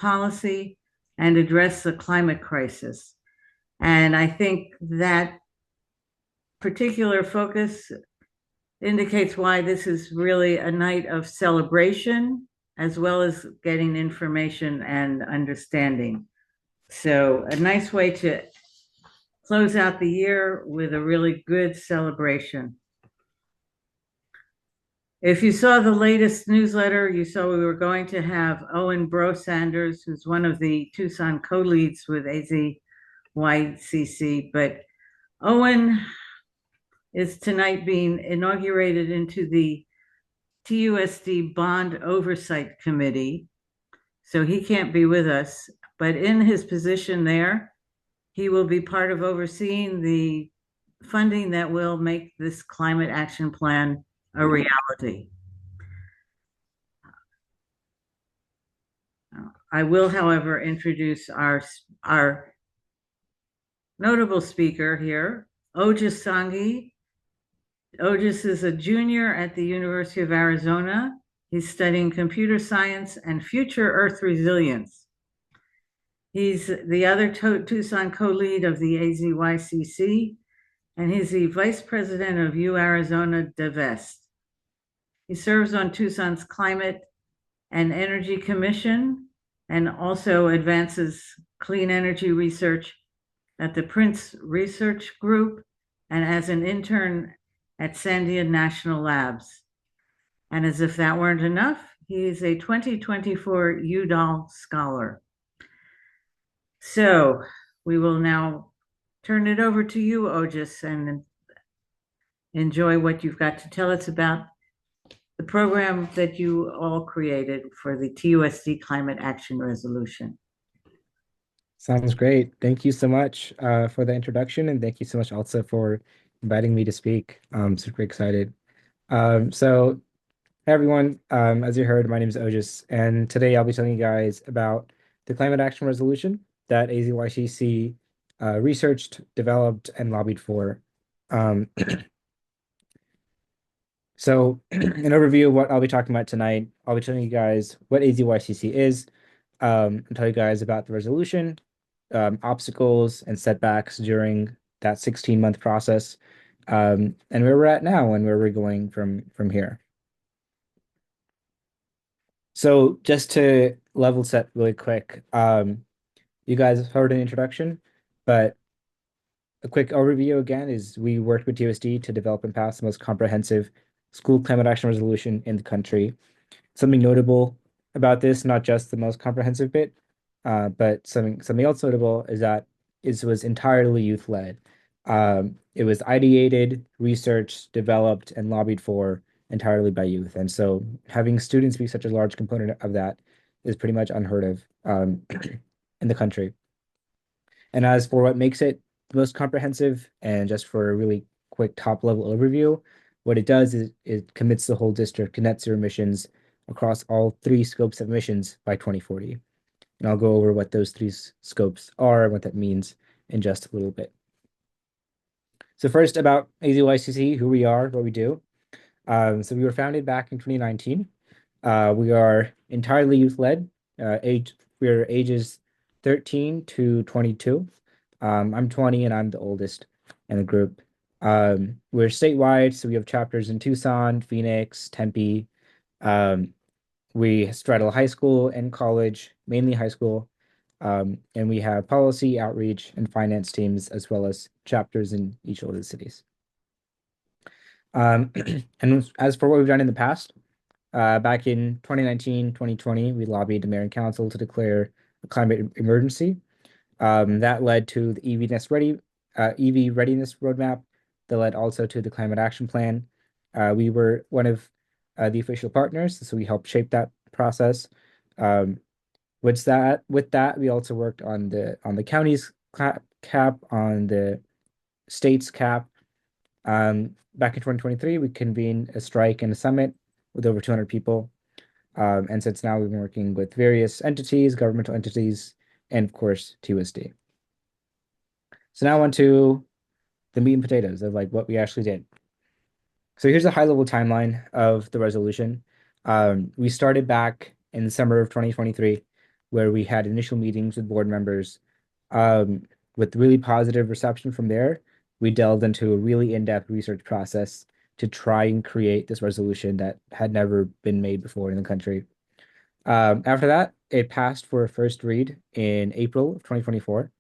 policy and address the climate crisis. And I think that particular focus indicates why this is really a night of celebration as well as getting information and understanding. So, a nice way to close out the year with a really good celebration. If you saw the latest newsletter, you saw we were going to have Owen Bro Sanders, who's one of the Tucson co-leads with AZYCC, but Owen is tonight being inaugurated into the TUSD Bond Oversight Committee. So he can't be with us, but in his position there, he will be part of overseeing the funding that will make this climate action plan a reality. I will, however, introduce our notable speaker here, Ojas Sanghi. Ojas is a junior at the University of Arizona. He's studying computer science and future Earth resilience. He's the other Tucson co-lead of the AZYCC, and he's the vice president of U Arizona Divest. He serves on Tucson's Climate and Energy Commission and also advances clean energy research at the Prince Research Group and as an intern at Sandia National Labs. And as if that weren't enough, he is a 2024 Udall Scholar. So we will now turn it over to you, Ojas, and enjoy what you've got to tell us about the program that you all created for the TUSD Climate Action Resolution. Sounds great. Thank you so much for the introduction, and thank you so much also for inviting me to speak. I'm super excited. Hey everyone, as you heard, my name is Ojas, and today I'll be telling you guys about the Climate Action Resolution that AZYCC researched, developed, and lobbied for. So an overview of what I'll be talking about tonight, I'll be telling you guys what AZYCC is, and tell you guys about the resolution, obstacles and setbacks during that 16-month process, and where we're at now and where we're going from here. So just to level set really quick, you guys have heard an introduction, but a quick overview again is we worked with TUSD to develop and pass the most comprehensive school climate action resolution in the country. Something notable about this, not just the most comprehensive bit, but something else notable is that it was entirely youth-led. It was ideated, researched, developed, and lobbied for entirely by youth. And so having students be such a large component of that is pretty much unheard of in the country. And as for what makes it the most comprehensive, and just for a really quick top-level overview, what it does is it commits the whole district to net zero emissions across all three scopes of emissions by 2040. And I'll go over what those three scopes are and what that means in just a little bit. So first about AZYCC, who we are, what we do. So we were founded back in 2019. We are entirely youth-led. We are ages 13 to 22. I'm 20 and I'm the oldest in the group. We're statewide, so we have chapters in Tucson, Phoenix, Tempe. We straddle high school and college, mainly high school. And we have policy, outreach, and finance teams, as well as chapters in each of the cities. And as for what we've done in the past, back in 2019, 2020, we lobbied the mayor and council to declare a climate emergency. That led to the EV readiness roadmap that led also to the climate action plan. We were one of the official partners, so we helped shape that process. With that, we also worked on the county's cap, on the state's cap. Back in 2023, we convened a strike and a summit with over 200 people. And since now, we've been working with various entities, governmental entities, and of course, TUSD. So now on to the meat and potatoes of like what we actually did. So here's a high-level timeline of the resolution. We started back in the summer of 2023 where we had initial meetings with board members. Um, with really positive reception from there, we delved into a really in-depth research process to try and create this resolution that had never been made before in the country. After that, it passed for a first read in April of 2024.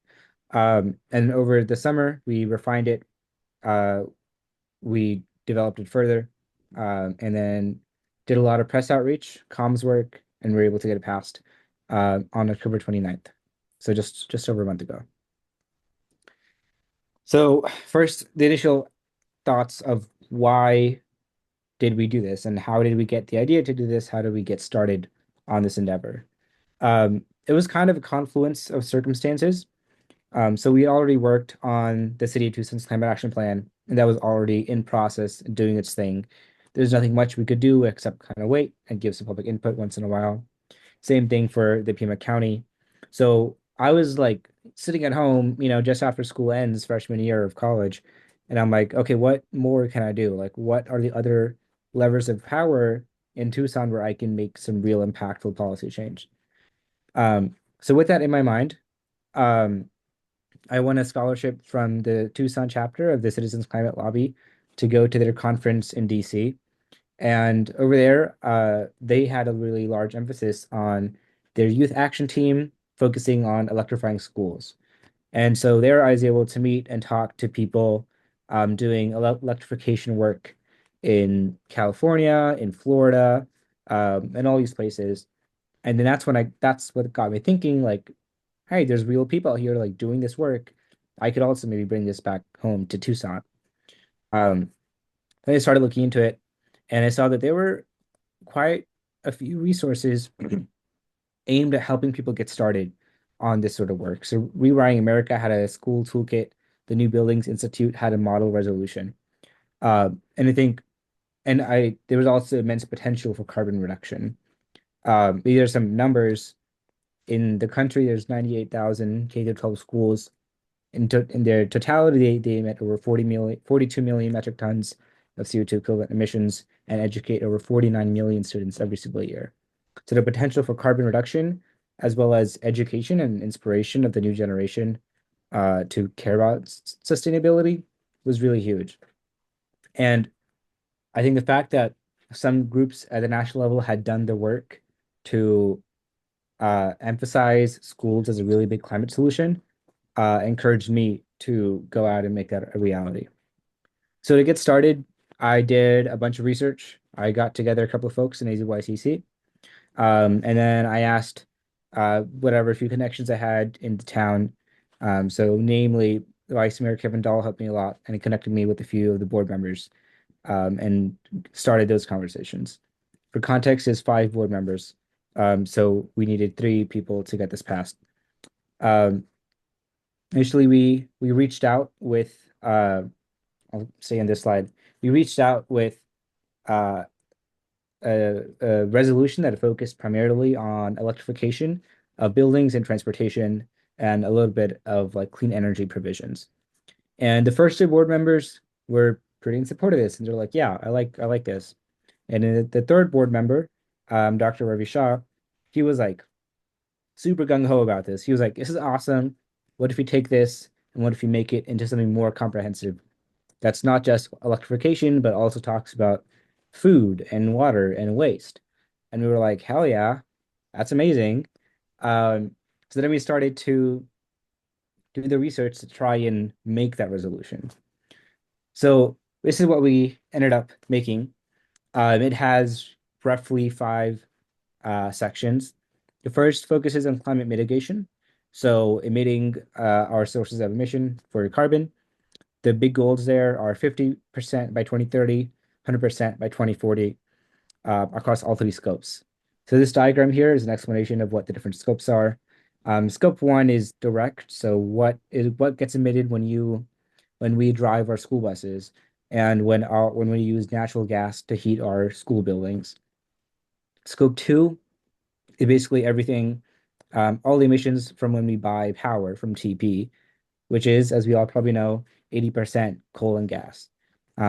And over the summer, we refined it. Uh, we developed it further, and then did a lot of press outreach, comms work, and we were able to get it passed on October 29th. So just over a month ago. So first, the initial thoughts of why did we do this and how did we get the idea to do this? How did we get started on this endeavor? It was kind of a confluence of circumstances. So we already worked on the City of Tucson's climate action plan, and that was already in process doing its thing. There's nothing much we could do except kind of wait and give some public input once in a while. Same thing for the Pima County. So I was like sitting at home, just after school ends, freshman year of college, and I'm like, okay, what more can I do? Like, what are the other levers of power in Tucson where I can make some real impactful policy change? So with that in my mind, um, I won a scholarship from the Tucson chapter of the Citizens Climate Lobby to go to their conference in DC. And over there, they had a really large emphasis on their youth action team focusing on electrifying schools. And so there I was able to meet and talk to people doing electrification work in California, in Florida, and all these places. And then that's what got me thinking, like, hey, there's real people out here like doing this work. I could also maybe bring this back home to Tucson. Um, then I started looking into it, and I saw that there were quite a few resources aimed at helping people get started on this sort of work. So Rewiring America had a school toolkit. The New Buildings Institute had a model resolution. And I think, and I there was also immense potential for carbon reduction. These are some numbers. In the country, there's 98,000 K through 12 schools. In their totality, they emit over 42 million metric tons of CO2 equivalent emissions and educate over 49 million students every single year. So the potential for carbon reduction, as well as education and inspiration of the new generation to care about sustainability, was really huge. And I think the fact that some groups at the national level had done the work to emphasize schools as a really big climate solution encouraged me to go out and make that a reality. So to get started, I did a bunch of research. I got together a couple of folks in AZYCC, and then I asked whatever few connections I had in the town. So namely, Vice Mayor Kevin Dahl helped me a lot, and he connected me with a few of the board members, and started those conversations. For context, is 5 board members. So we needed 3 people to get this passed. Um, Initially, we reached out with I'll say on this slide, we reached out with uh, a resolution that focused primarily on electrification of buildings and transportation and a little bit of like clean energy provisions. And the first 2 board members were pretty in support of this, and they're like, "Yeah, I like this." And then the third board member, Dr. Ravi Shah, he was like super gung ho about this. He was like, "This is awesome. What if we take this and what if we make it into something more comprehensive that's not just electrification, but also talks about food and water and waste?" And we were like, hell yeah, that's amazing. So then we started to do the research to try and make that resolution. So this is what we ended up making. It has roughly 5 sections. The first focuses on climate mitigation. So emitting our sources of emission for carbon. The big goals there are 50% by 2030, 100% by 2040 across all 3 scopes. So this diagram here is an explanation of what the different scopes are. Scope 1 is direct, so what gets emitted when we drive our school buses and when we use natural gas to heat our school buildings. Scope 2 is basically everything, all the emissions from when we buy power from TP, which is, as we all probably know, 80% coal and gas.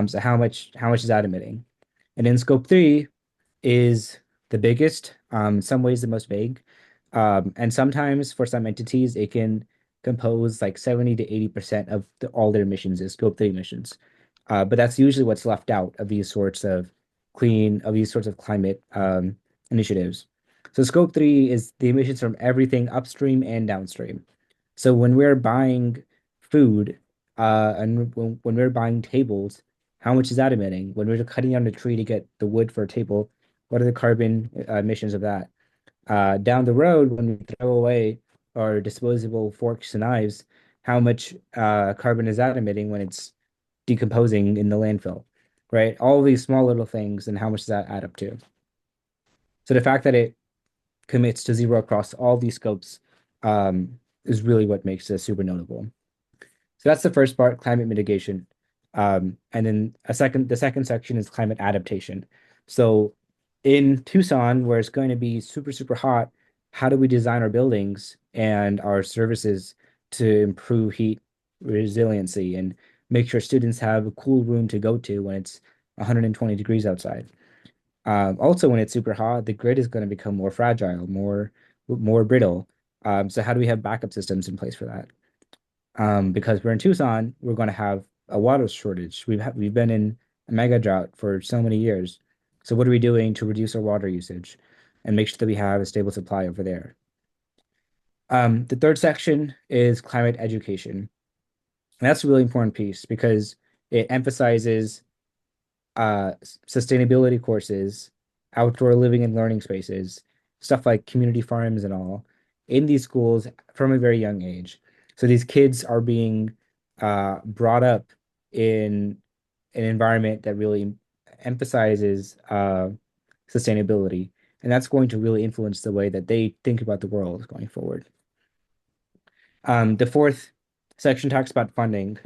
So how much is that emitting? And then scope 3 is the biggest, in some ways the most vague. And sometimes for some entities, it can compose like 70 to 80% of all their emissions is scope 3 emissions. But that's usually what's left out of these sorts of climate initiatives. So scope 3 is the emissions from everything upstream and downstream. So when we're buying food, and when we're buying tables, how much is that emitting? When we're cutting down a tree to get the wood for a table, what are the carbon emissions of that? Down the road, when we throw away our disposable forks and knives, how much carbon is that emitting when it's decomposing in the landfill, right? All of these small little things, and how much does that add up to? So the fact that it commits to zero across all these scopes is really what makes this super notable. So that's the first part, climate mitigation. And then the second section is climate adaptation. So in Tucson, where it's going to be super, super hot, how do we design our buildings and our services to improve heat resiliency and make sure students have a cool room to go to when it's 120 degrees outside? Also, when it's super hot, the grid is going to become more fragile, more brittle. So how do we have backup systems in place for that? Because we're in Tucson, we're going to have a water shortage. We've been in a mega drought for so many years. So what are we doing to reduce our water usage and make sure that we have a stable supply over there? The third section is climate education. And that's a really important piece because it emphasizes sustainability courses, outdoor living and learning spaces, stuff like community farms and all in these schools from a very young age. So these kids are being brought up in an environment that really emphasizes sustainability, and that's going to really influence the way that they think about the world going forward. The fourth section talks about funding,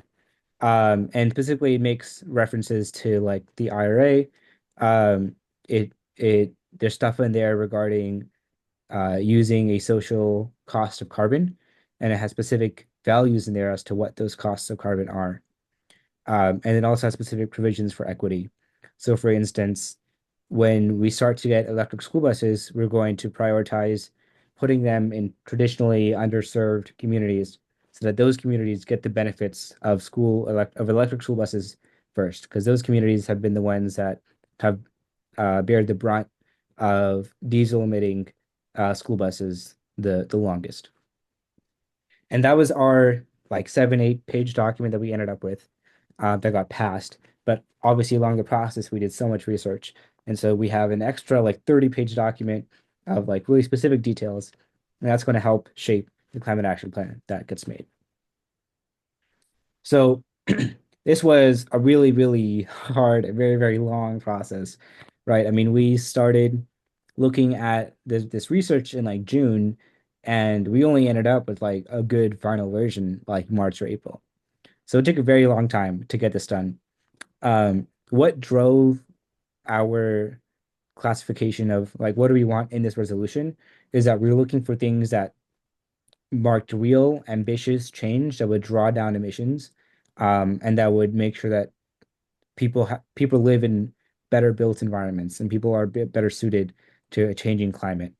and specifically makes references to like the IRA. There's stuff in there regarding using a social cost of carbon, and it has specific values in there as to what those costs of carbon are. And it also has specific provisions for equity. So, for instance, when we start to get electric school buses, we're going to prioritize putting them in traditionally underserved communities so that those communities get the benefits of electric school buses first, because those communities have been the ones that have bared the brunt of diesel emitting school buses the longest. And that was our like 7, 8 page document that we ended up with that got passed. But obviously, along the process, we did so much research. And so we have an extra like 30-page document of like really specific details. And that's going to help shape the climate action plan that gets made. So this was a really, really hard, very, very long process, right? I mean, we started looking at this research in like June, and we only ended up with like a good final version like March or April. So it took a very long time to get this done. What drove our classification of like what do we want in this resolution is that we're looking for things that marked real ambitious change that would draw down emissions, and that would make sure that people live in better built environments and people are a bit better suited to a changing climate.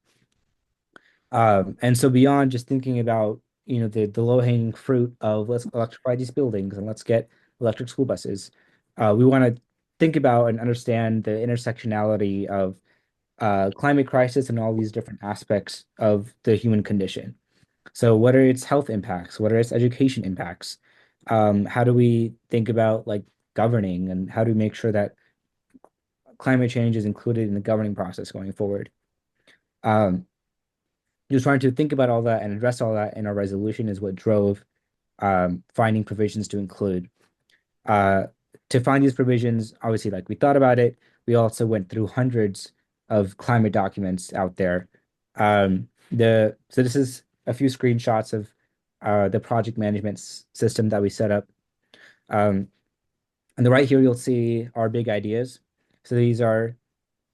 And so beyond just thinking about, the low-hanging fruit of let's electrify these buildings and let's get electric school buses, we want to think about and understand the intersectionality of climate crisis and all these different aspects of the human condition. So what are its health impacts? What are its education impacts? How do we think about like governing, and how do we make sure that climate change is included in the governing process going forward? Um, just trying to think about all that and address all that in our resolution is what drove finding provisions to include. Uh, to find these provisions, obviously, like we thought about it, we also went through hundreds of climate documents out there. So this is a few screenshots of the project management system that we set up. Um, on the right here, you'll see our big ideas. So these are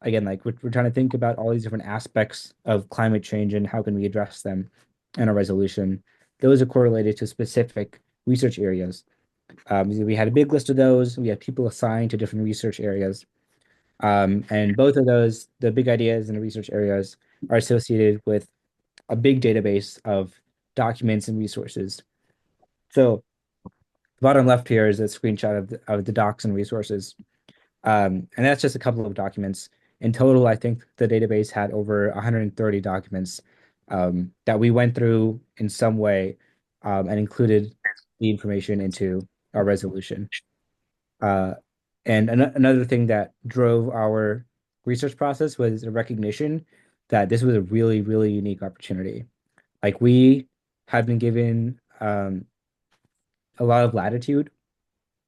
again, like we're trying to think about all these different aspects of climate change and how can we address them in a resolution. Those are correlated to specific research areas. So we had a big list of those. We have people assigned to different research areas. And both of those, the big ideas and the research areas, are associated with a big database of documents and resources. So bottom left here is a screenshot of the docs and resources. And that's just a couple of documents. In total, I think the database had over 130 documents that we went through in some way and included the information into our resolution. Uh, and another thing that drove our research process was a recognition that this was a really, really unique opportunity. Like we had been given a lot of latitude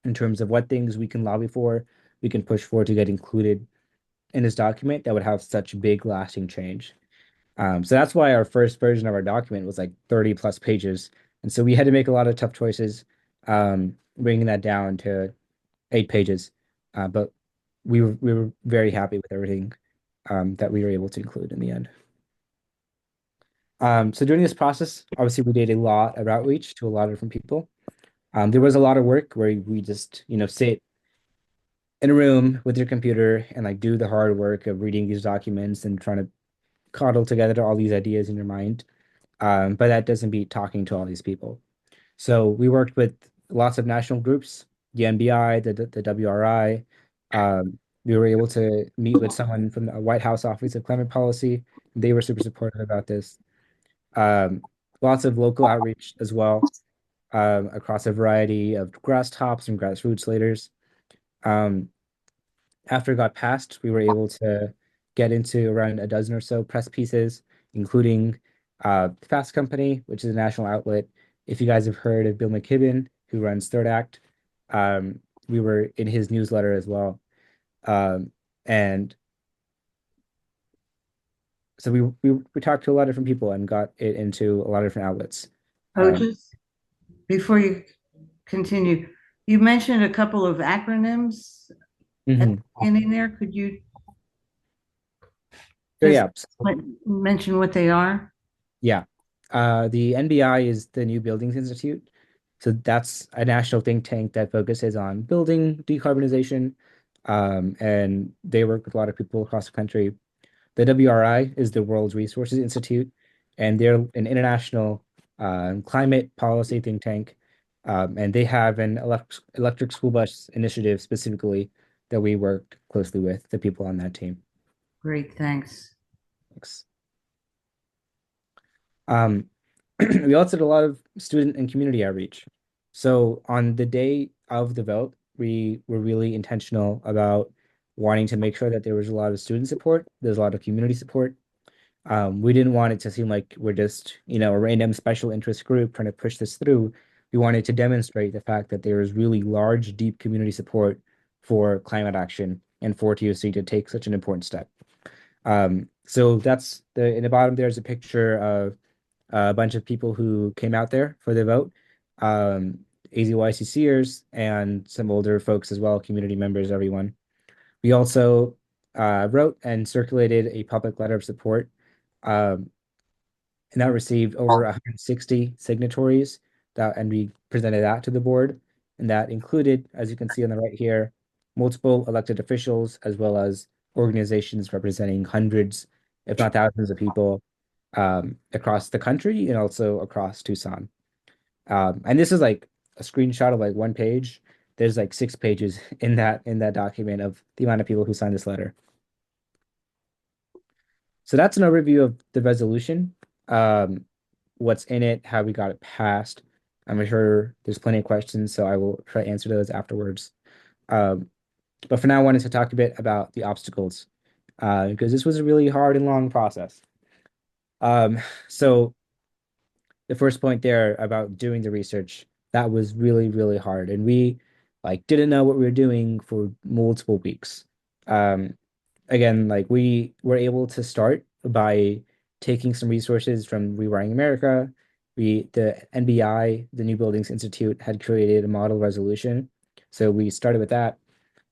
in terms of what things we can lobby for, we can push for to get included in this document that would have such big lasting change. So that's why our first version of our document was like 30 plus pages. And so we had to make a lot of tough choices, bringing that down to 8 pages. But we were very happy with everything that we were able to include in the end. So during this process, obviously we did a lot of outreach to a lot of different people. There was a lot of work where we just, sit in a room with your computer and like do the hard work of reading these documents and trying to coddle together all these ideas in your mind. But that doesn't beat talking to all these people. So we worked with lots of national groups, the NBI, the WRI. We were able to meet with someone from the White House Office of Climate Policy. They were super supportive about this. Um, Lots of local outreach as well, across a variety of grass tops and grassroots leaders. Um, After it got passed, we were able to get into around a dozen or so press pieces, including Fast Company, which is a national outlet. If you guys have heard of Bill McKibben, who runs Third Act, um, we were in his newsletter as well. Um, and so we talked to a lot of different people and got it into a lot of different outlets. Oh, Um, just before you continue, you mentioned a couple of acronyms at the mhm. beginning there. Could you So just yeah, mention what they are? yeah. The NBI is the New Buildings Institute. So that's a national think tank that focuses on building decarbonization. And they work with a lot of people across the country. The WRI is the World Resources Institute, and they're an international climate policy think tank. And they have an electric school bus initiative specifically that we worked closely with the people on that team. Great, thanks. Thanks. Um, we also did a lot of student and community outreach. So on the day of the vote, we were really intentional about wanting to make sure that there was a lot of student support, there's a lot of community support. We didn't want it to seem like we're just, a random special interest group trying to push this through. We wanted to demonstrate the fact that there is really large, deep community support for climate action and for TUC to take such an important step. So that's in the bottom, there's a picture of a bunch of people who came out there for the vote, AZYCCers and some older folks as well, community members, everyone. We also wrote and circulated a public letter of support, um, and that received over 160 signatories. And we presented that to the board, and that included, as you can see on the right here, multiple elected officials as well as organizations representing hundreds, if not thousands, of people across the country and also across Tucson. And this is like a screenshot of like one page. There's like 6 pages in that document of the amount of people who signed this letter. So that's an overview of the resolution, what's in it, how we got it passed. I'm sure there's plenty of questions, so I will try to answer those afterwards. Um, but for now, I wanted to talk a bit about the obstacles, because this was a really hard and long process. Um, so the first point there about doing the research, that was really, really hard. And we like didn't know what we were doing for multiple weeks. Um, Again, like we were able to start by taking some resources from Rewiring America. The NBI, the New Buildings Institute, had created a model resolution. So we started with that.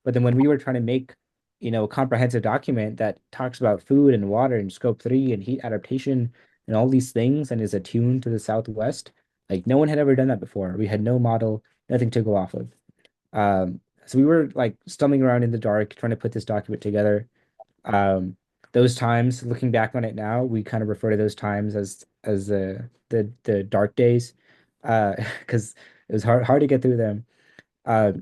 But then when we were trying to make, a comprehensive document that talks about food and water and scope 3 and heat adaptation and all these things and is attuned to the Southwest, like no one had ever done that before. We had no model, nothing to go off of. So we were like stumbling around in the dark trying to put this document together. Um, those times, looking back on it now, we kind of refer to those times as the dark days, because it was hard to get through them. Uh,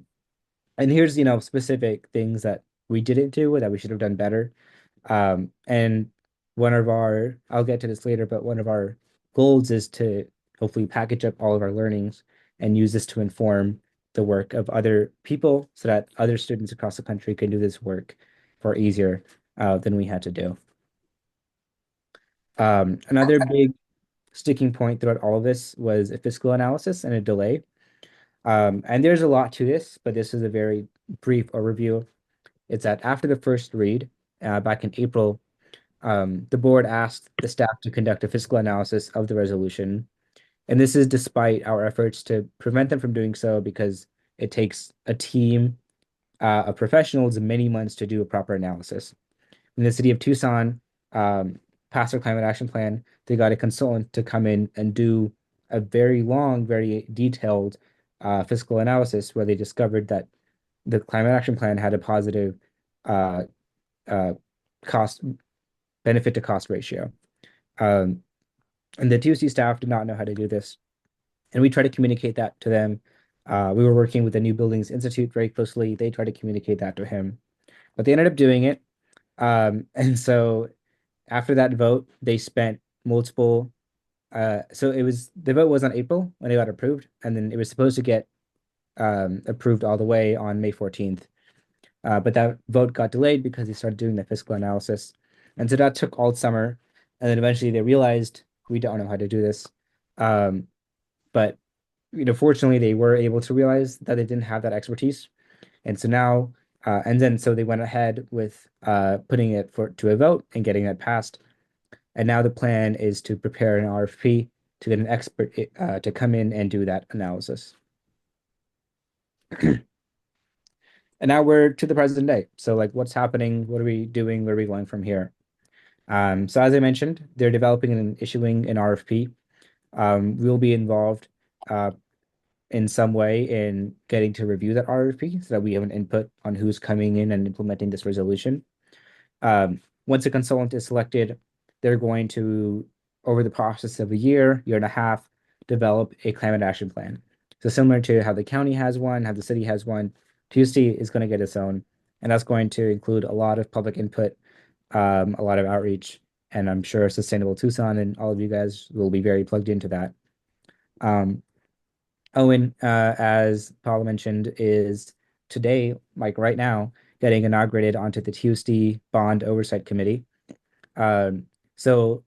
and here's, specific things that we didn't do that we should have done better. And I'll get to this later, but one of our goals is to hopefully package up all of our learnings and use this to inform the work of other people so that other students across the country can do this work far easier than we had to do. Another big sticking point throughout all of this was a fiscal analysis and a delay. And there's a lot to this, but this is a very brief overview. It's that after the first read, back in April, the board asked the staff to conduct a fiscal analysis of the resolution. And this is despite our efforts to prevent them from doing so because it takes a team of professionals many months to do a proper analysis. In the city of Tucson, um, passed their climate action plan. They got a consultant to come in and do a very long, very detailed fiscal analysis where they discovered that the climate action plan had a positive uh, uh, cost benefit to cost ratio. Um, and the TUSD staff did not know how to do this. And we tried to communicate that to them. We were working with the New Buildings Institute very closely. They tried to communicate that to him, but they ended up doing it. And so after that vote, they spent multiple. So it was the vote was on April when it got approved, and then it was supposed to get approved all the way on May 14th. But that vote got delayed because they started doing the fiscal analysis. And so that took all summer. And then eventually they realized we don't know how to do this. Um, but fortunately they were able to realize that they didn't have that expertise. And so now, and then so they went ahead with putting it to a vote and getting it passed. And now the plan is to prepare an RFP to get an expert to come in and do that analysis. And now we're to the present day. So like what's happening? What are we doing? Where are we going from here? So as I mentioned, they're developing and issuing an RFP. We'll be involved uh, in some way in getting to review that RFP so that we have an input on who's coming in and implementing this resolution. Once a consultant is selected, they're going to, over the process of a year and a half, develop a climate action plan. So similar to how the county has one, how the city has one, TUSD is going to get its own, and that's going to include a lot of public input, a lot of outreach, and I'm sure Sustainable Tucson and all of you guys will be very plugged into that. Um, Owen, as Paula mentioned, is today, like right now, getting inaugurated onto the TUSD Bond Oversight Committee. So,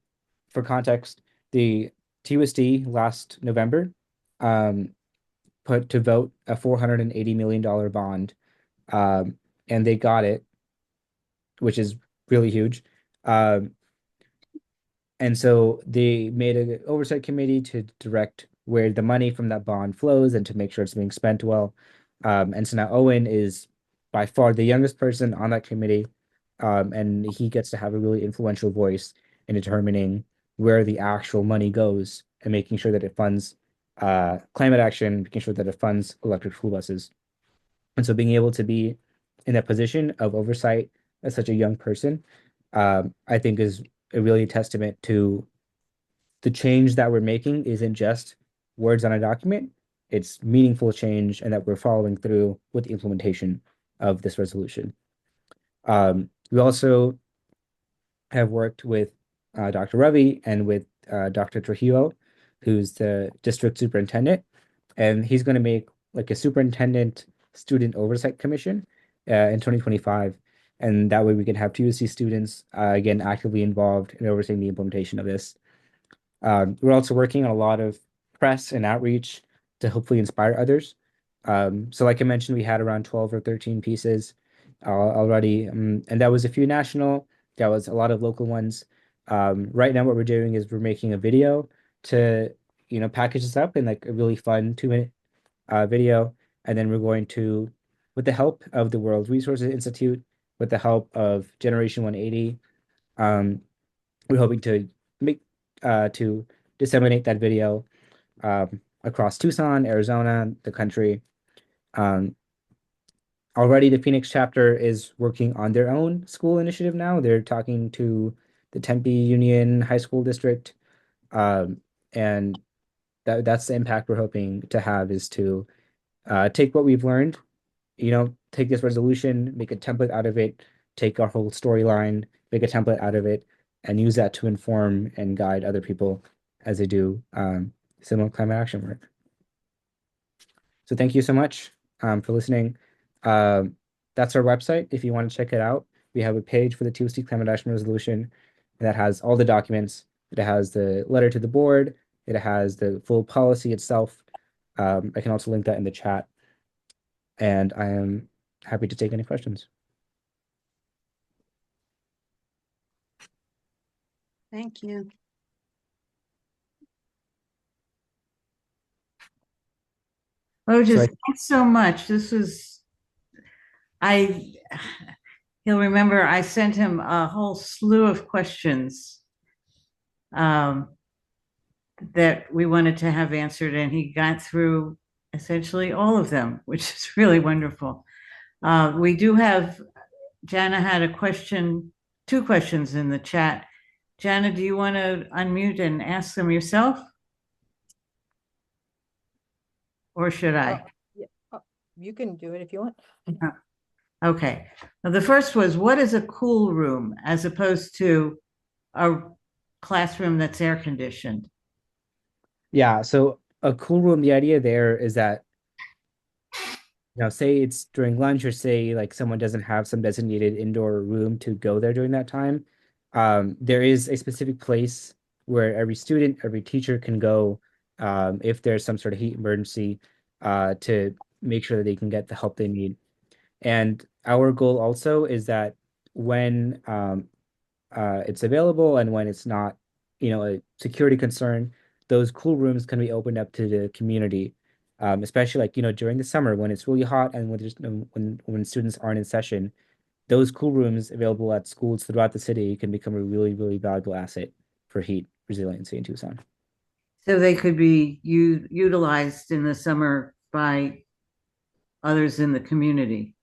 for context, the TUSD last November um, put to vote a $480 million bond, and they got it, which is really huge. Um, And so they made an oversight committee to direct where the money from that bond flows and to make sure it's being spent well. And so now Owen is by far the youngest person on that committee. And he gets to have a really influential voice in determining where the actual money goes and making sure that it funds climate action, making sure that it funds electric school buses. And so being able to be in that position of oversight as such a young person, I think is a really testament to the change that we're making isn't just words on a document, it's meaningful change and that we're following through with the implementation of this resolution. We also have worked with Dr. Ravi and with Dr. Trujillo, who's the district superintendent, and he's going to make like a superintendent student oversight commission in 2025. And that way we can have TUC students again actively involved in overseeing the implementation of this. We're also working on a lot of press and outreach to hopefully inspire others. So like I mentioned, we had around 12 or 13 pieces already, and that was a few national, that was a lot of local ones. Right now what we're doing is we're making a video to, package this up in like a really fun 2 minute video. And then we're going to, with the help of the World Resources Institute, with the help of Generation 180, um, we're hoping to disseminate that video across Tucson, Arizona, the country. Um, already the Phoenix chapter is working on their own school initiative now. They're talking to the Tempe Union High School District, um, and that's the impact we're hoping to have is to take what we've learned, take this resolution, make a template out of it, take our whole storyline, make a template out of it, and use that to inform and guide other people as they do similar climate action work. So thank you so much for listening. Um, that's our website. If you want to check it out, we have a page for the TUSD climate action resolution that has all the documents. It has the letter to the board. It has the full policy itself. I can also link that in the chat. And I am happy to take any questions. Thank you. Ojas, thanks so much. I, he'll remember I sent him a whole slew of questions that we wanted to have answered, and he got through essentially all of them, which is really wonderful. We do have, Jana had a question, two questions in the chat. Jana, do you want to unmute and ask them yourself? Or should I? Yeah. You can do it if you want. Okay. Now, the first was, what is a cool room as opposed to a classroom that's air conditioned? Yeah, so a cool room, the idea there is that, say it's during lunch or say like someone doesn't have some designated indoor room to go there during that time. There is a specific place where every student, every teacher can go if there's some sort of heat emergency to make sure that they can get the help they need. And our goal also is that when it's available and when it's not, a security concern, those cool rooms can be opened up to the community, especially like, during the summer when it's really hot and when there's when students aren't in session, those cool rooms available at schools throughout the city can become a really, really valuable asset for heat resiliency in Tucson. So they could be utilized in the summer by others in the community.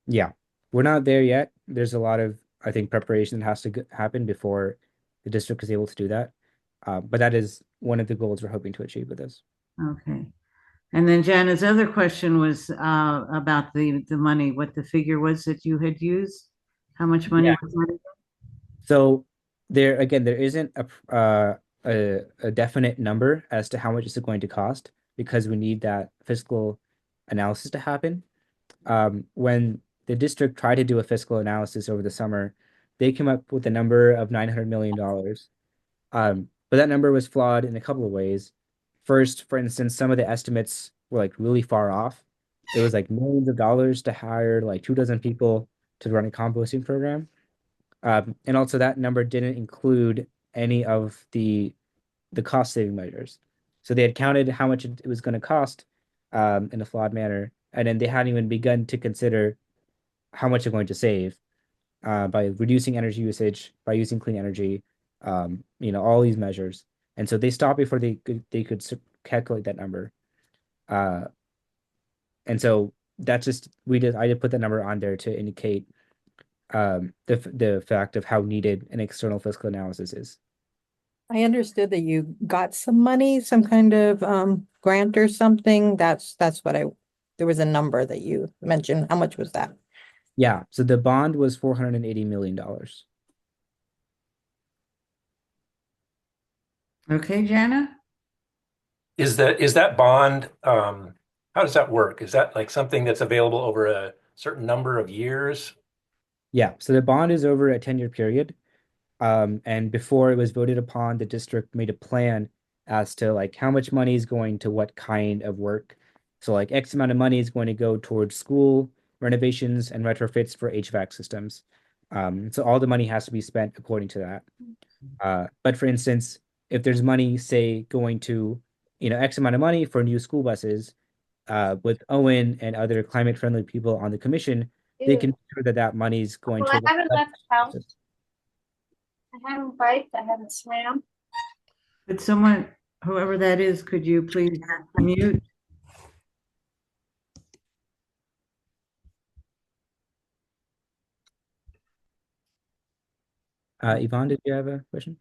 Yeah, we're not there yet. There's a lot of, I think, preparation that has to happen before the district is able to do that. But that is one of the goals we're hoping to achieve with this. Okay. And then Jana's other question was about the money, what the figure was that you had used. How much money Yeah. was that? So there isn't a definite number as to how much is it going to cost because we need that fiscal analysis to happen. When the district tried to do a fiscal analysis over the summer, they came up with a number of $900 million. But that number was flawed in a couple of ways. First, for instance, some of the estimates were like really far off. It was like millions of dollars to hire like 2 dozen people to run a composting program. And also that number didn't include any of the cost saving measures. So they had counted how much it was going to cost in a flawed manner, and then they hadn't even begun to consider how much they're going to save by reducing energy usage, by using clean energy, all these measures. And so they stopped before they could calculate that number. Uh, and so that's just I did put that number on there to indicate the fact of how needed an external fiscal analysis is. I understood that you got some money, some kind of grant or something. That's what there was a number that you mentioned. How much was that? Yeah, so the bond was $480 million. Okay, Jana? Is that bond, how does that work? Is that like something that's available over a certain number of years? Yeah, so the bond is over a 10-year period. And before it was voted upon, the district made a plan as to like how much money is going to what kind of work. So like X amount of money is going to go towards school renovations and retrofits for HVAC systems. So all the money has to be spent according to that. But for instance, if there's money, say, going to, X amount of money for new school buses, with Owen and other climate-friendly people on the commission, they can make sure that that money is going Well, to. I haven't left the house. I haven't biked, I haven't swam. Could someone, whoever that is, could you please mute? Yvonne, did you have a question?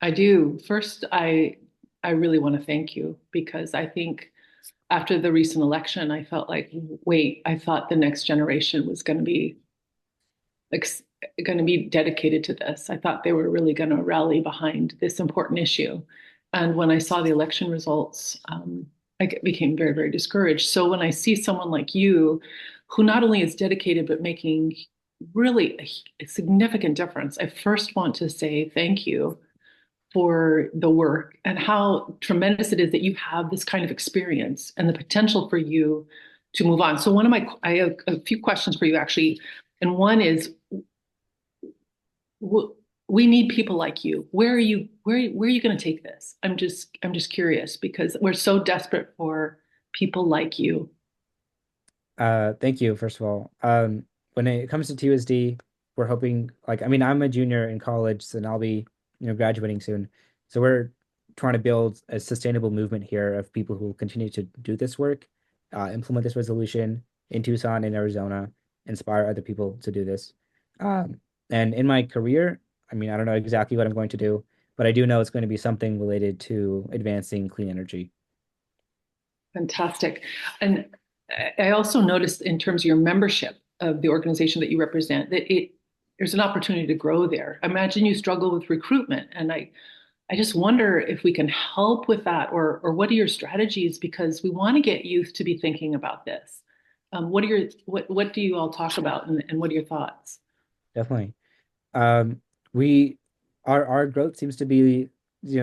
I do. First, I really want to thank you because I think after the recent election, I felt like, wait, I thought the next generation was ex- going to be dedicated to this. I thought they were really going to rally behind this important issue. And when I saw the election results, became very, very discouraged. So when I see someone like you, who not only is dedicated, but making really a significant difference, I first want to say thank you for the work and how tremendous it is that you have this kind of experience and the potential for you to move on. So I have a few questions for you actually. And one is, we need people like you. Where are you going to take this? I'm just curious because we're so desperate for people like you. Thank you, first of all. When it comes to TUSD, we're hoping, like, I mean, I'm a junior in college, and I'll be, graduating soon. So we're trying to build a sustainable movement here of people who will continue to do this work, implement this resolution in Tucson, in Arizona, inspire other people to do this. And in my career, I mean, I don't know exactly what I'm going to do, but I do know it's going to be something related to advancing clean energy. Fantastic. And I also noticed in terms of your membership of the organization that you represent, that there's an opportunity to grow there. I imagine you struggle with recruitment, and I just wonder if we can help with that, or what are your strategies? Because we want to get youth to be thinking about this. What do you all talk about, and what are your thoughts? Definitely. Um, we our growth seems to be,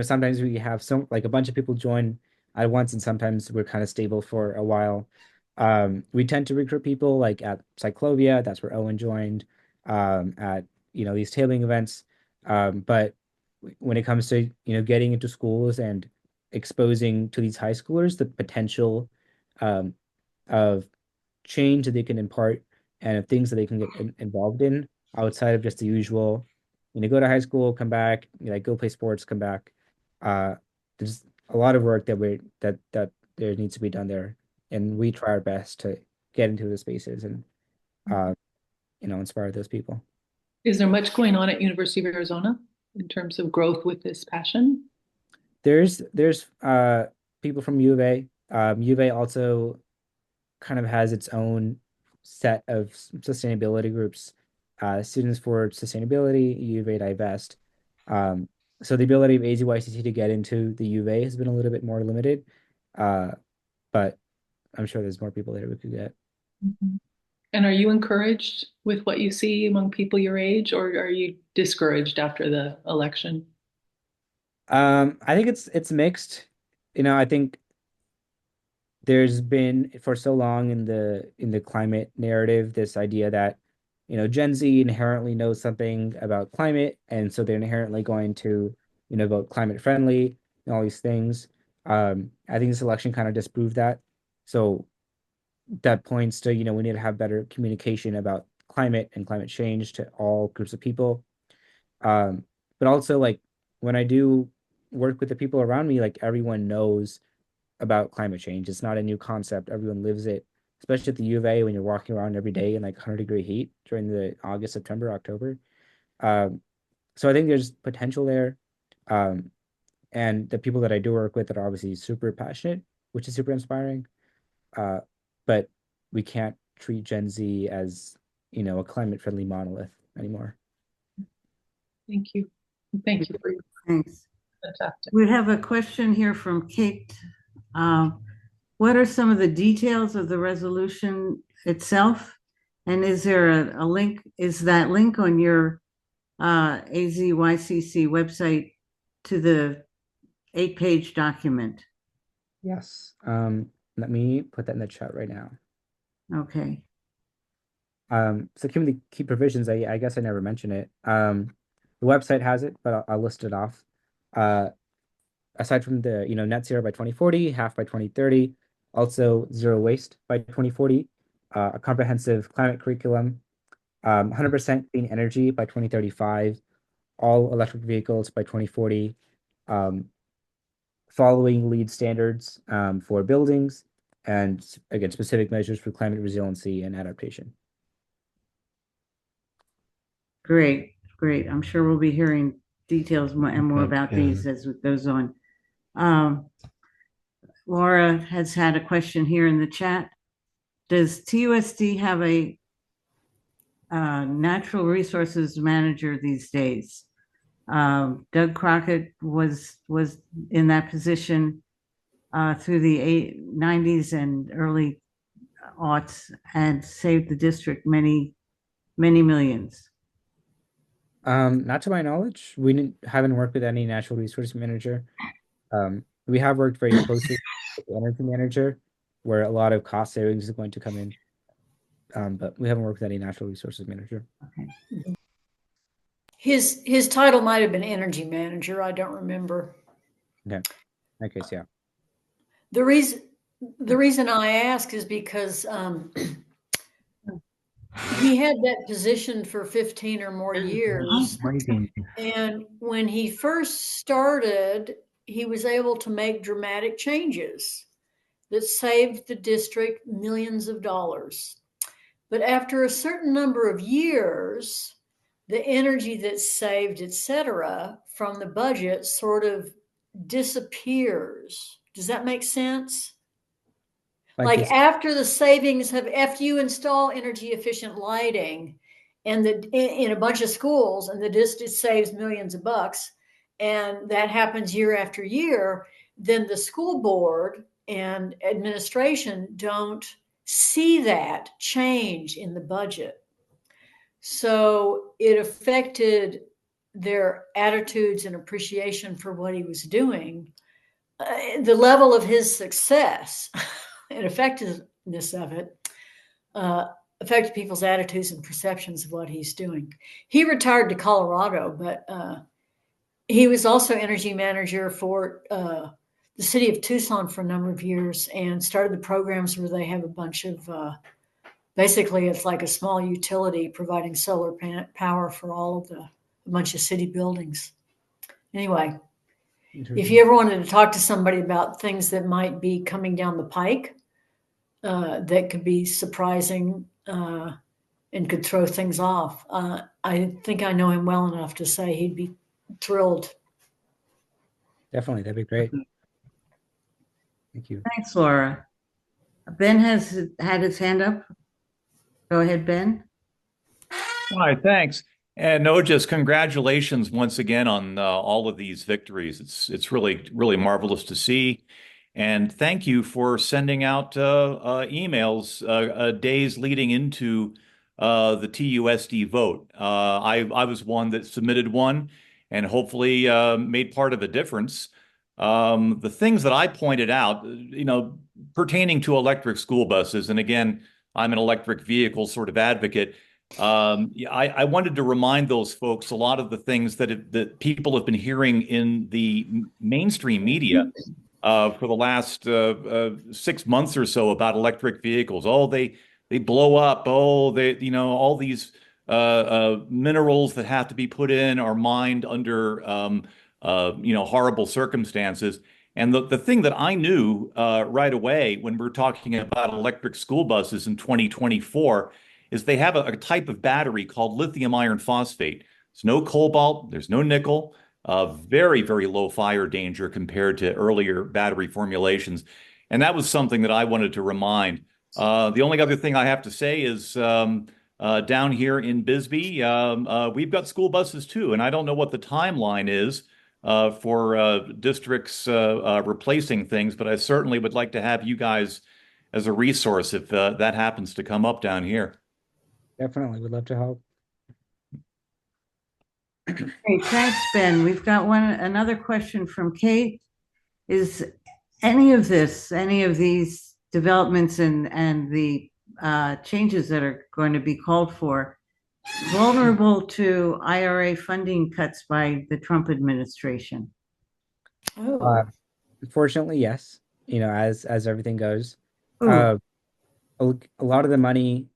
sometimes we have like a bunch of people join at once, and sometimes we're kind of stable for a while. We tend to recruit people like at Cyclovia, that's where Owen joined, at these tailing events. But when it comes to getting into schools and exposing to these high schoolers the potential um, of change that they can impart and of things that they can get involved in outside of just the usual, go to high school, come back, like go play sports, come back. Uh, there's a lot of work that there needs to be done there, and we try our best to get into the spaces and uh, inspire those people. Is there much going on at University of Arizona in terms of growth with this passion? There's people from U of A. U of A also kind of has its own set of sustainability groups. Students for Sustainability, U of A Divest. So the ability of AZYCC to get into the U of A has been a little bit more limited, but I'm sure there's more people there we could get. Mhm. And are you encouraged with what you see among people your age, or are you discouraged after the election? I think it's mixed. I think there's been for so long in the climate narrative this idea that Gen Z inherently knows something about climate, and so they're inherently going to vote climate friendly and all these things. I think this election kind of disproved that. So that points to we need to have better communication about climate and climate change to all groups of people. But also, like, when I do work with the people around me, like, everyone knows about climate change. It's not a new concept. Everyone lives it, especially at the U of A when you're walking around every day in like 100-degree heat during the August, September, October. Um, so I think there's potential there. Um, and the people that I do work with that are obviously super passionate, which is super inspiring. Uh, but we can't treat Gen Z as, a climate friendly monolith anymore. Thank you. Thank you for your Thanks. fantastic. We have a question here from Kate. What are some of the details of the resolution itself? And is there a link? Is that link on your AZYCC website to the 8-page document? Yes. Let me put that in the chat right now. Okay. So key provisions, I guess I never mentioned it. The website has it, but I'll list it off. Aside from the, net zero by 2040, half by 2030, also zero waste by 2040, a comprehensive climate curriculum, 100% clean energy by 2035, all electric vehicles by 2040, following LEED standards for buildings, and again, specific measures for climate resiliency and adaptation. Great. great. I'm sure we'll be hearing details and more Okay, about yeah. these as it goes on. Laura has had a question here in the chat. Does TUSD have a natural resources manager these days? Doug Crockett was in that position through the 90s and early aughts and saved the district many millions. Not to my knowledge, we haven't worked with any natural resource manager. We have worked very closely with the energy manager, where a lot of cost savings is going to come in. But we haven't worked with any natural resources manager. Okay. His title might have been energy manager. I don't remember. Okay. In that case, yeah. The reason I ask is because he had that position for 15 or more years. And when he first started, he was able to make dramatic changes that saved the district millions of dollars. But after a certain number of years, the energy that's saved, et cetera, from the budget sort of disappears. Does that make sense? Like after the savings after you install energy efficient lighting and in a bunch of schools and the district saves millions of bucks, and that happens year after year, then the school board and administration don't see that change in the budget. So it affected their attitudes and appreciation for what he was doing. The level of his success and effectiveness of it affected people's attitudes and perceptions of what he's doing. He retired to Colorado, but he was also energy manager for the city of Tucson for a number of years and started the programs where they have a bunch of, basically it's like a small utility providing solar power for all of a bunch of city buildings. Anyway, if you ever wanted to talk to somebody about things that might be coming down the pike, that could be surprising and could throw things off, I think I know him well enough to say he'd be thrilled. Definitely, that'd be great. Thank you. Thanks, Laura. Ben has had his hand up. Go ahead, Ben. Hi, thanks. And Ojas, congratulations once again on all of these victories. It's really marvelous to see. And thank you for sending out emails days leading into the TUSD vote. I was one that submitted one and hopefully made part of a difference. The things that I pointed out, pertaining to electric school buses, and again, I'm an electric vehicle sort of advocate. I wanted to remind those folks a lot of the things that people have been hearing in the mainstream media for the last 6 months or so about electric vehicles. Oh, they blow up. Oh, all these minerals that have to be put in are mined under horrible circumstances. And the thing that I knew right away when we're talking about electric school buses in 2024 is they have a type of battery called lithium iron phosphate. There's no cobalt, there's no nickel, very, very low fire danger compared to earlier battery formulations. And that was something that I wanted to remind. The only other thing I have to say is down here in Bisbee, we've got school buses too. And I don't know what the timeline is for districts replacing things, but I certainly would like to have you guys as a resource if that happens to come up down here. Definitely, would love to help. Great, thanks, Ben. We've got another question from Kate. Is any of these developments and the changes that are going to be called for vulnerable to IRA funding cuts by the Trump administration? Unfortunately, yes. As everything goes, Ooh. a lot of the money,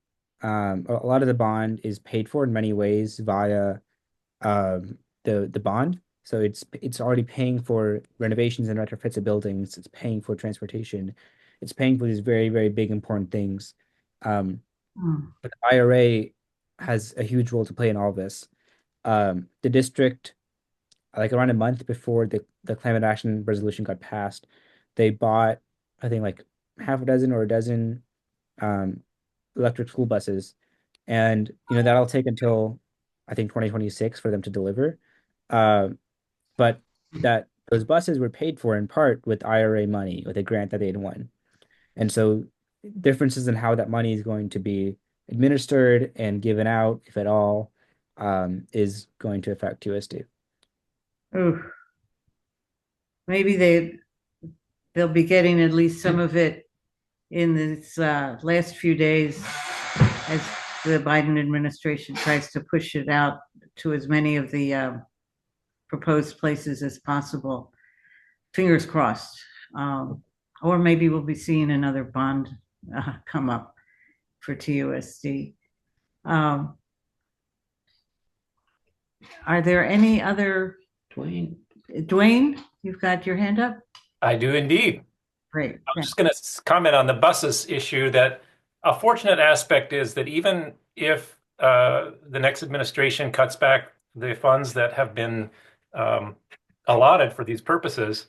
a lot of the bond is paid for in many ways via the bond. So it's already paying for renovations and retrofits of buildings. It's paying for transportation. It's paying for these very, very big, important things. But the IRA has a huge role to play in all this. The district, like around a month before the climate action resolution got passed, they bought, I think, like half a dozen or a dozen um, electric school buses, and that'll take until I think 2026 for them to deliver. But that those buses were paid for in part with IRA money, with a grant that they'd won. And so differences in how that money is going to be administered and given out, if at all, is going to affect TUSD. Ooh, maybe they'll be getting at least some of it in this last few days as the Biden administration tries to push it out to as many of the proposed places as possible. Fingers crossed. Or maybe we'll be seeing another bond come up for TUSD. Are there any other? Dwayne, you've got your hand up? I do indeed. Great. I'm just going to comment on the buses issue that a fortunate aspect is that even if the next administration cuts back the funds that have been allotted for these purposes,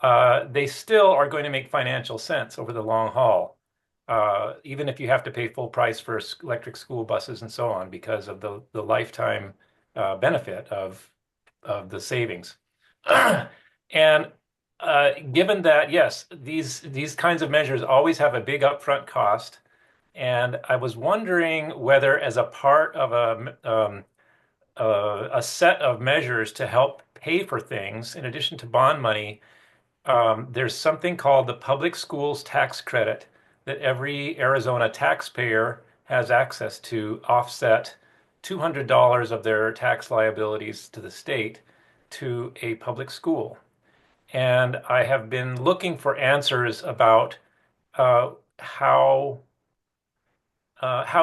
they still are going to make financial sense over the long haul, even if you have to pay full price for electric school buses and so on because of the lifetime benefit of the savings. And given that, yes, these kinds of measures always have a big upfront cost, and I was wondering whether, as a part of a set of measures to help pay for things, in addition to bond money, there's something called the Public Schools Tax Credit that every Arizona taxpayer has access to offset $200 of their tax liabilities to the state to a public school. And I have been looking for answers about how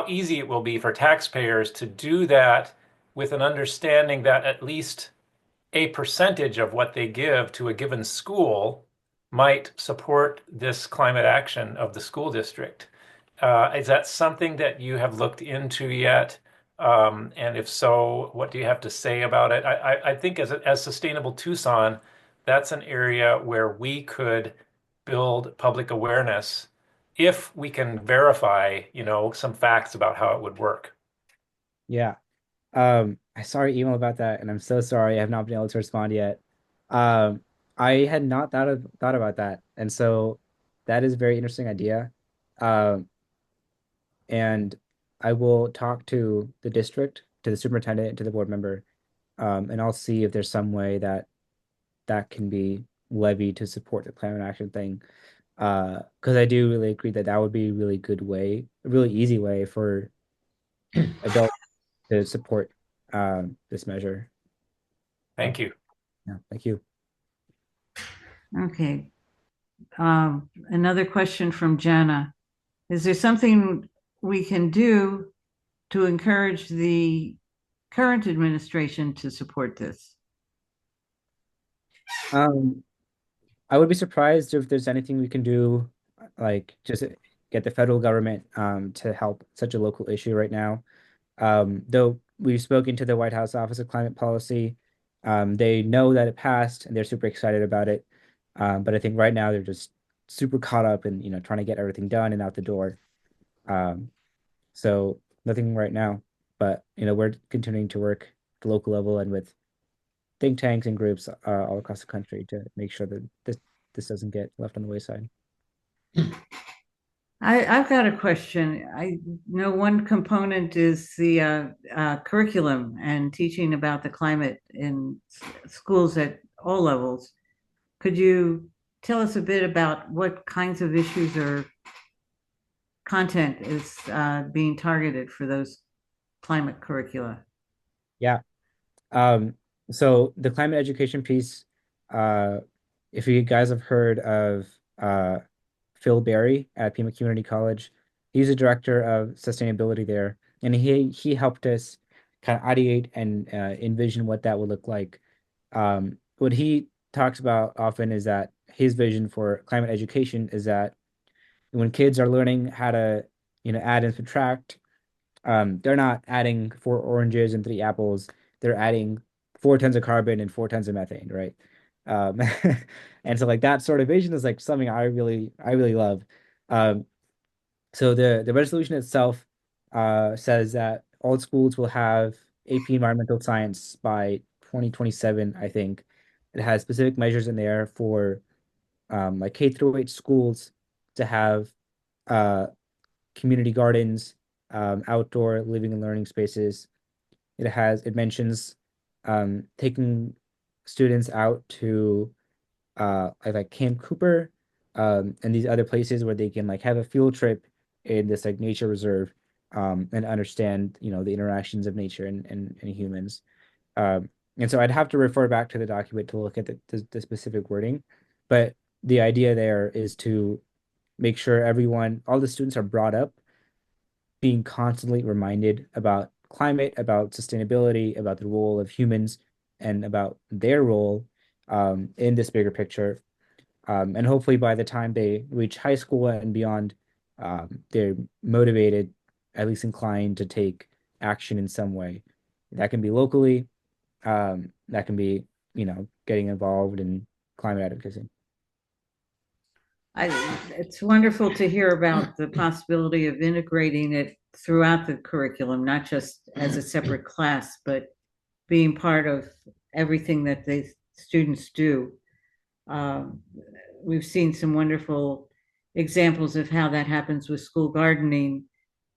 easy it will be for taxpayers to do that with an understanding that at least a percentage of what they give to a given school might support this climate action of the school district. Is that something that you have looked into yet? And if so, what do you have to say about it? I think as Sustainable Tucson, that's an area where we could build public awareness if we can verify, some facts about how it would work. Yeah. I saw your email about that, and I'm so sorry I have not been able to respond yet. I had not thought about that, and so that is a very interesting idea. Um, and I will talk to the district, to the superintendent, and to the board member, and I'll see if there's some way that can be levied to support the climate action thing. Because I do really agree that that would be a really good way, a really easy way for adults to support this measure. Thank you. Yeah, thank you. Okay. Another question from Jana. Is there something we can do to encourage the current administration to support this? I would be surprised if there's anything we can do, like just get the federal government to help such a local issue right now. Though we've spoken to the White House Office of Climate Policy, they know that it passed and they're super excited about it. But I think right now they're just super caught up in trying to get everything done and out the door. So nothing right now, but we're continuing to work at the local level and with think tanks and groups all across the country to make sure that this doesn't get left on the wayside. I've got a question. I know one component is the curriculum and teaching about the climate in schools at all levels. Could you tell us a bit about what kinds of issues or content is being targeted for those climate curricula? Yeah. So the climate education piece, if you guys have heard of Phil Berry at Pima Community College, he's the director of sustainability there, and he helped us kind of ideate and envision what that would look like. What he talks about often is that his vision for climate education is that when kids are learning how to, add and subtract, they're not adding 4 oranges and 3 apples. they're adding 4 tons of carbon and 4 tons of methane, right? Um, and so like that sort of vision is like something I really love. Um, so the resolution itself says that all schools will have AP Environmental Science by 2027, I think. It has specific measures in there for like K through 8 schools to have uh, community gardens, outdoor living and learning spaces. It mentions taking students out to like Camp Cooper, and these other places where they can like have a field trip in this like nature reserve, and understand, you know, the interactions of nature and humans. And so I'd have to refer back to the document to look at the specific wording, but the idea there is to make sure all the students are brought up being constantly reminded about climate, about sustainability, about the role of humans, and about their role in this bigger picture. And hopefully by the time they reach high school and beyond, they're motivated, at least inclined to take action in some way. That can be locally, that can be, you know, getting involved in climate advocacy. It's wonderful to hear about the possibility of integrating it throughout the curriculum, not just as a separate class, but being part of everything that the students do. Um, we've seen some wonderful examples of how that happens with school gardening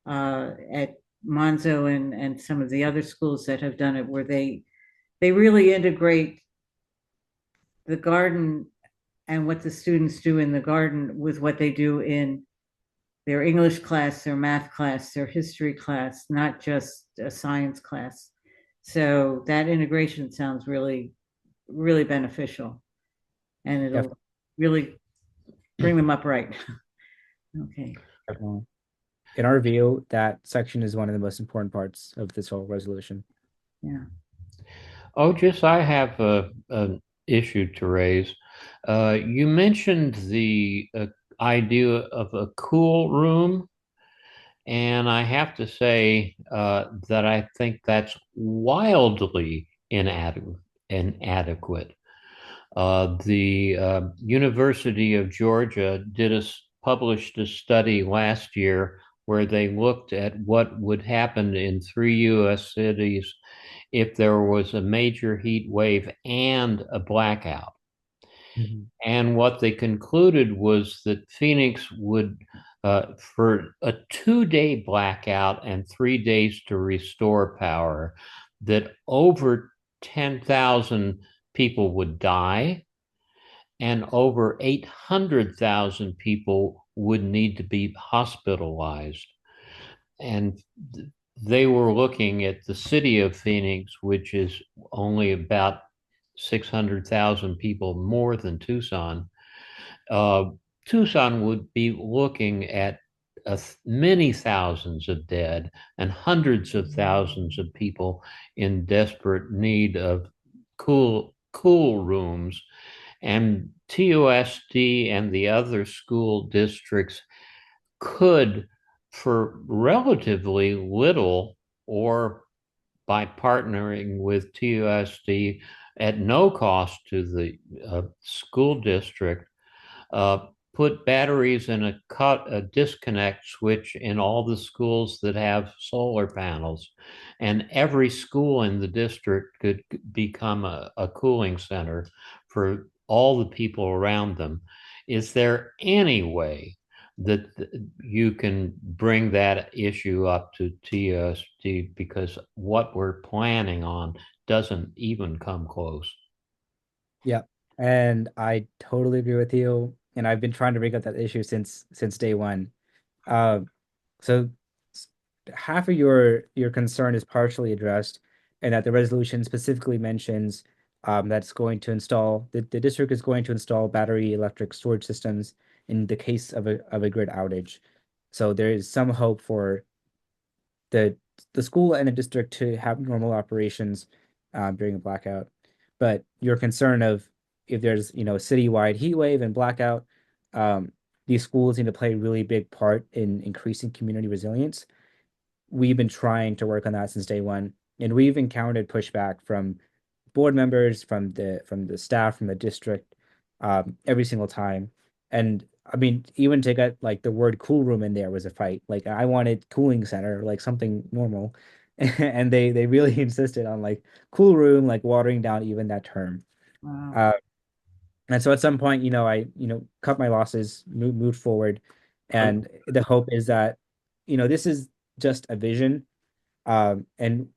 at Monzo and some of the other schools that have done it, where they really integrate the garden and what the students do in the garden with what they do in their English class, their math class, their history class, not just a science class. So that integration sounds really, really beneficial, and it'll really bring them up right. Okay. Definitely. In our view, that section is one of the most important parts of this whole resolution. Yeah. Ojas, I have an issue to raise. You mentioned the idea of a cool room, and I have to say that I think that's wildly inadequate. The University of Georgia published a study last year where they looked at what would happen in 3 U.S. cities if there was a major heat wave and a blackout. Mm-hmm. And what they concluded was that Phoenix would, for a 2-day blackout and 3 days to restore power, that over 10,000 people would die and over 800,000 people would need to be hospitalized. And they were looking at the city of Phoenix, which is only about 600,000 people more than Tucson. Tucson would be looking at many thousands of dead and hundreds of thousands of people in desperate need of cool rooms. And TUSD and the other school districts could, for relatively little or by partnering with TUSD at no cost to the school district, put batteries in a disconnect switch in all the schools that have solar panels. And every school in the district could become a cooling center for all the people around them. Is there any way that you can bring that issue up to TUSD, because what we're planning on doesn't even come close? Yeah, and I totally agree with you. And I've been trying to bring up that issue since day one. Uh, so half of your concern is partially addressed, and that the resolution specifically mentions that's going to install the district is going to install battery electric storage systems in the case of a grid outage. So there is some hope for the school and the district to have normal operations during a blackout. But your concern of if there's, you know, citywide heat wave and blackout, these schools need to play a really big part in increasing community resilience. We've been trying to work on that since day one. And we've encountered pushback from board members, from the staff, from the district, every single time. And I mean, even to get like the word cool room in there was a fight. Like I wanted cooling center, like something normal. And they really insisted on like cool room, like watering down even that term. Wow. And so at some point, I, cut my losses, moved forward. And the hope is that, this is just a vision. And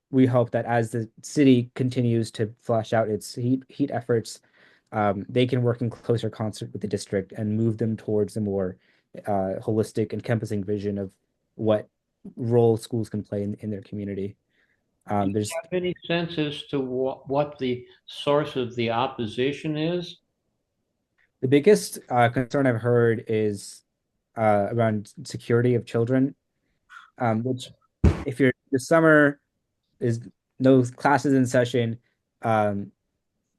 we hope that as the city continues to flesh out its heat efforts, they can work in closer concert with the district and move them towards a more holistic, encompassing vision of what role schools can play in their community. Do you There's have any sense as to what the source of the opposition is? the biggest concern I've heard is around security of children, which if you're the summer is no classes in session, um,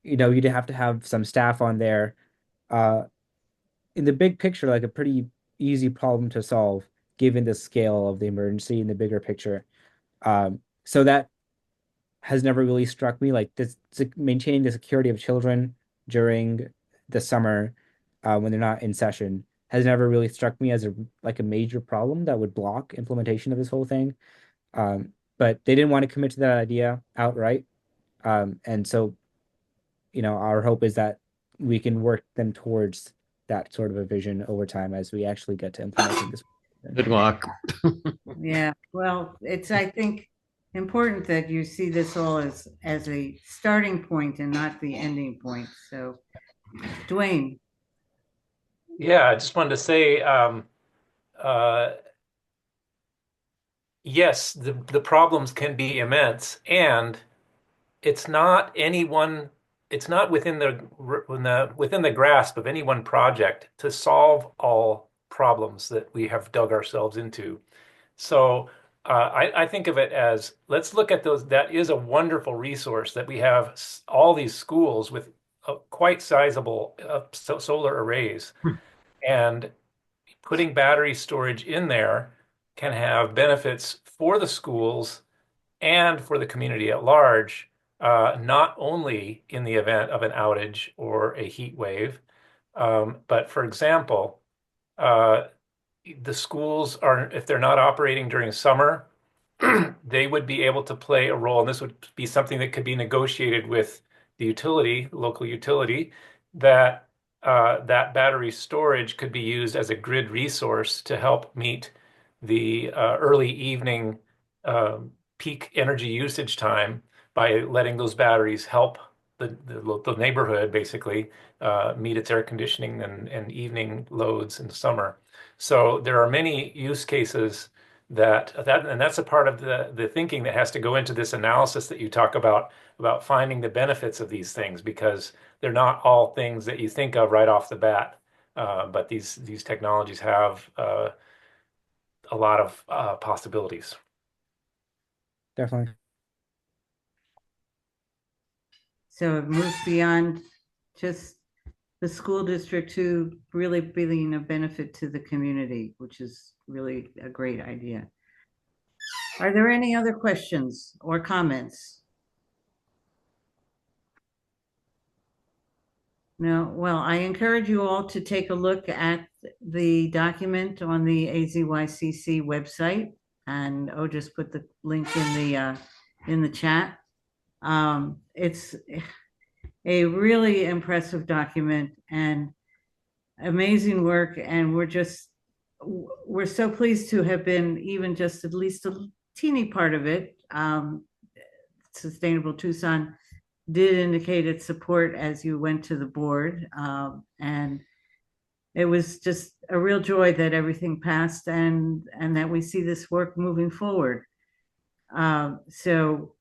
you'd have to have some staff on there. Uh, in the big picture, like a pretty easy problem to solve, given the scale of the emergency in the bigger picture. So that has never really struck me. Like this, maintaining the security of children during the summer, when they're not in session, has never really struck me as a major problem that would block implementation of this whole thing. But they didn't want to commit to that idea outright. And so, our hope is that we can work them towards that sort of a vision over time as we actually get to implementing this. Good luck. Yeah, well, it's, I think, important that you see this all as a starting point and not the ending point. So, Dwayne. Yeah, I just wanted to say, yes, the problems can be immense, and it's not it's not within the grasp of any one project to solve all problems that we have dug ourselves into. So I think of it as, let's look at those. That is a wonderful resource that we have all these schools with quite sizable solar arrays. And putting battery storage in there can have benefits for the schools and for the community at large, not only in the event of an outage or a heat wave, but for example, the schools are, if they're not operating during summer, they would be able to play a role, and this would be something that could be negotiated with the utility, local utility, that that battery storage could be used as a grid resource to help meet the early evening peak energy usage time by letting those batteries help the neighborhood basically meet its air conditioning and evening loads in the summer. So there are many use cases and that's a part of the thinking that has to go into this analysis that you talk about finding the benefits of these things, because they're not all things that you think of right off the bat. But these technologies have a lot of possibilities. Definitely. So it moves beyond just the school district to really being a benefit to the community, which is really a great idea. Are there any other questions or comments? No, well, I encourage you all to take a look at the document on the AZYCC website, and I'll just put the link in the chat. It's a really impressive document and amazing work, and we're so pleased to have been even just at least a teeny part of it. Sustainable Tucson did indicate its support as you went to the board, and it was just a real joy that everything passed and that we see this work moving forward. So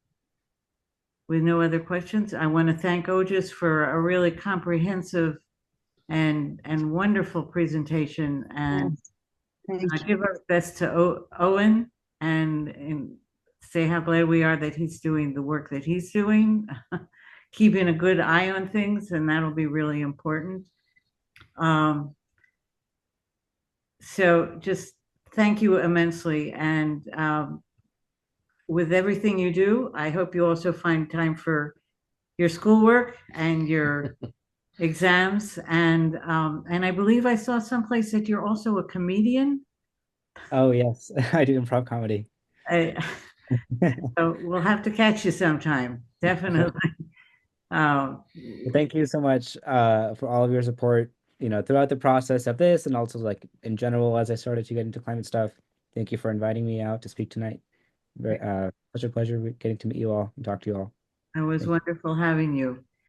with no other questions, I want to thank Ojas for a really comprehensive and wonderful presentation, and I give our best to Owen and say how glad we are that he's doing the work that he's doing, keeping a good eye on things, and that'll be really important. So just thank you immensely, and with everything you do, I hope you also find time for your schoolwork and your exams. And I believe I saw someplace that you're also a comedian. Oh yes, I do improv comedy. I, so we'll have to catch you sometime, definitely. Um, Thank you so much for all of your support, throughout the process of this and also like in general as I started to get into climate stuff. Thank you for inviting me out to speak tonight. Such a pleasure getting to meet you all and talk to you all. it was Thank you. wonderful having you.